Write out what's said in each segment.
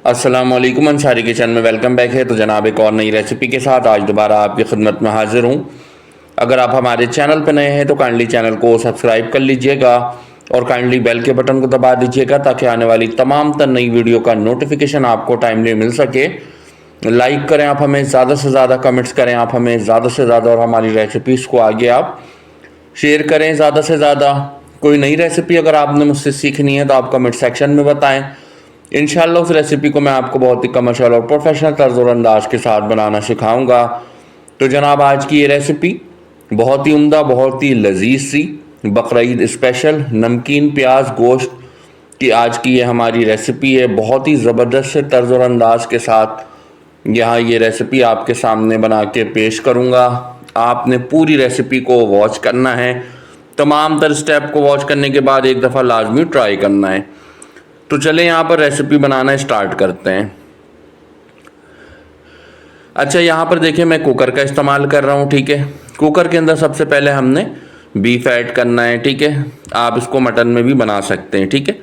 अस्सलाम वालेकुम, अंसारी किचन में वेलकम बैक है। तो जनाब एक और नई रेसिपी के साथ आज दोबारा आपकी खिदमत में हाजिर हूँ। अगर आप हमारे चैनल पर नए हैं तो काइंडली चैनल को सब्सक्राइब कर लीजिएगा और काइंडली बेल के बटन को दबा दीजिएगा ताकि आने वाली तमाम तर नई वीडियो का नोटिफिकेशन आपको टाइमली मिल सके। लाइक करें आप हमें ज़्यादा से ज़्यादा, कमेंट्स करें आप हमें ज़्यादा से ज़्यादा और हमारी रेसिपीज़ को आगे आप शेयर करें ज़्यादा से ज़्यादा। कोई नई रेसिपी अगर आपने मुझसे सीखनी है तो आप कमेंट सेक्शन में बताएं। इंशाल्लाह उस रेसिपी को मैं आपको बहुत ही कमर्शियल और प्रोफेशनल तर्ज और अंदाज के साथ बनाना सिखाऊंगा। तो जनाब आज की ये रेसिपी बहुत ही उम्दा, बहुत ही लजीज सी बकरीद स्पेशल नमकीन प्याज गोश्त की आज की ये हमारी रेसिपी है। बहुत ही ज़बरदस्त से तर्ज और अंदाज के साथ यहाँ ये रेसिपी आपके सामने बना के पेश करूँगा। आपने पूरी रेसिपी को वॉच करना है, तमाम तर स्टेप को वॉच करने के बाद एक दफ़ा लाजमी ट्राई करना है। तो चले यहाँ पर रेसिपी बनाना स्टार्ट करते हैं। अच्छा, यहाँ पर देखिए मैं कुकर का इस्तेमाल कर रहा हूँ, ठीक है। कुकर के अंदर सबसे पहले हमने बीफ ऐड करना है, ठीक है। आप इसको मटन में भी बना सकते हैं, ठीक है।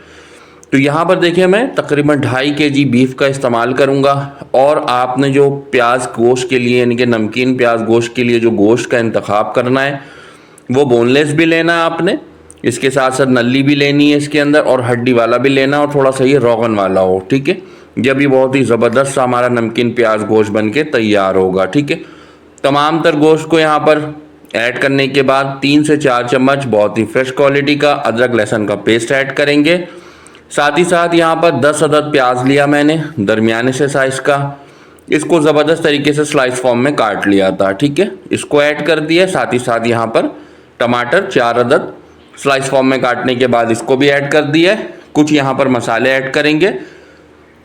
तो यहाँ पर देखिए मैं तकरीबन 2.5 kg बीफ का इस्तेमाल करूँगा। और आपने जो प्याज गोश्त के लिए यानी कि नमकीन प्याज गोश्त के लिए जो गोश्त का इंतखाब करना है वो बोनलेस भी लेना है आपने, इसके साथ साथ नली भी लेनी है इसके अंदर, और हड्डी वाला भी लेना और थोड़ा सा ये रोगन वाला हो, ठीक है। जब ये बहुत ही ज़बरदस्त हमारा नमकीन प्याज गोश्त बन के तैयार होगा, ठीक है। तमाम तर गोश्त को यहाँ पर ऐड करने के बाद 3 से 4 चम्मच बहुत ही फ्रेश क्वालिटी का अदरक लहसुन का पेस्ट ऐड करेंगे। साथ ही साथ यहाँ पर 10 अदद प्याज लिया मैंने दरमियाने से साइज़ का, इसको ज़बरदस्त तरीके से स्लाइस फॉर्म में काट लिया था, ठीक है। इसको ऐड कर दिया। साथ ही साथ यहाँ पर टमाटर 4 अदद स्लाइस फॉर्म में काटने के बाद इसको भी ऐड कर दिया है। कुछ यहाँ पर मसाले ऐड करेंगे,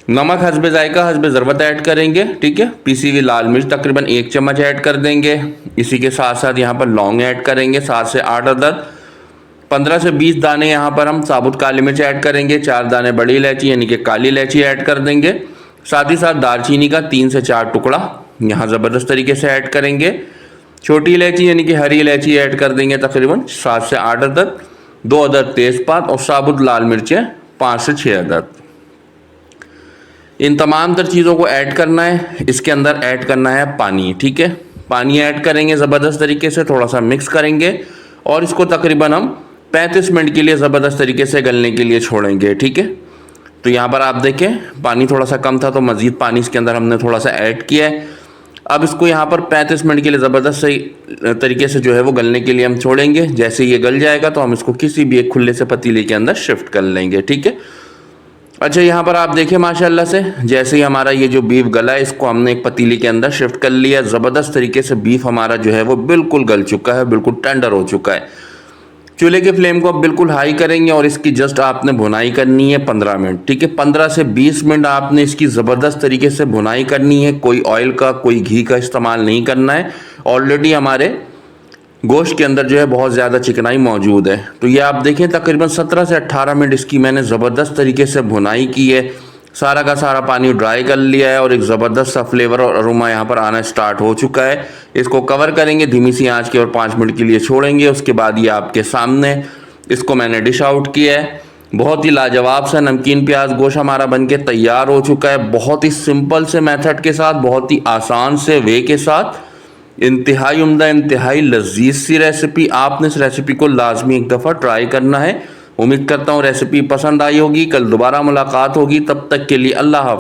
नमक हस्बे जायका हस्बे ज़रूरत ऐड करेंगे, ठीक है। पीसी हुई लाल मिर्च तकरीबन 1 चम्मच ऐड कर देंगे। इसी के साथ साथ यहाँ पर लौंग ऐड करेंगे 7 से 8 अदद। 15 से 20 दाने यहाँ पर हम साबुत काली मिर्च ऐड करेंगे। 4 दाने बड़ी इलायची यानी कि काली इलायची ऐड कर देंगे। साथ ही साथ दालचीनी का 3 से 4 टुकड़ा यहाँ ज़बरदस्त तरीके से ऐड करेंगे। छोटी इलायची यानी कि हरी इलायची ऐड कर देंगे तकरीबन 7 से 8 अदद। 2 अदद तेज़पात और साबुत लाल मिर्चें 5 से 6 अदद। इन तमाम तर चीज़ों को ऐड करना है। इसके अंदर ऐड करना है पानी, ठीक है। पानी ऐड करेंगे ज़बरदस्त तरीके से, थोड़ा सा मिक्स करेंगे और इसको तकरीबन हम 35 मिनट के लिए ज़बरदस्त तरीके से गलने के लिए छोड़ेंगे, ठीक है। तो यहाँ पर आप देखें पानी थोड़ा सा कम था तो मज़ीद पानी इसके अंदर हमने थोड़ा सा ऐड किया है। अब इसको यहाँ पर 35 मिनट के लिए ज़बरदस्त सही तरीके से जो है वो गलने के लिए हम छोड़ेंगे। जैसे ये गल जाएगा तो हम इसको किसी भी एक खुले से पतीले के अंदर शिफ्ट कर लेंगे, ठीक है। अच्छा, यहाँ पर आप देखें माशाल्लाह से जैसे ही हमारा ये जो बीफ गला है इसको हमने एक पतीले के अंदर शिफ्ट कर लिया। ज़बरदस्त तरीके से बीफ हमारा जो है वो बिल्कुल गल चुका है, बिल्कुल टेंडर हो चुका है। चूल्हे के फ्लेम को आप बिल्कुल हाई करेंगे और इसकी जस्ट आपने भुनाई करनी है 15 मिनट, ठीक है। 15 से 20 मिनट आपने इसकी ज़बरदस्त तरीके से भुनाई करनी है। कोई ऑयल का कोई घी का इस्तेमाल नहीं करना है। ऑलरेडी हमारे गोश्त के अंदर जो है बहुत ज़्यादा चिकनाई मौजूद है। तो ये आप देखें तकरीबन 17 से 18 मिनट इसकी मैंने ज़बरदस्त तरीके से भुनाई की है। सारा का सारा पानी ड्राई कर लिया है और एक ज़बरदस्त सा फ्लेवर और अरोमा यहाँ पर आना स्टार्ट हो चुका है। इसको कवर करेंगे धीमी सी आंच की और 5 मिनट के लिए छोड़ेंगे। उसके बाद ये आपके सामने इसको मैंने डिश आउट किया है। बहुत ही लाजवाब सा नमकीन प्याज गोश्त हमारा बनके तैयार हो चुका है। बहुत ही सिंपल से मेथड के साथ, बहुत ही आसान से वे के साथ, इंतहाई उम्दा, इंतहाई लजीज सी रेसिपी। आपने इस रेसिपी को लाजमी एक दफ़ा ट्राई करना है। उम्मीद करता हूँ रेसिपी पसंद आई होगी। कल दोबारा मुलाकात होगी, तब तक के लिए अल्लाह हाफ़िज़।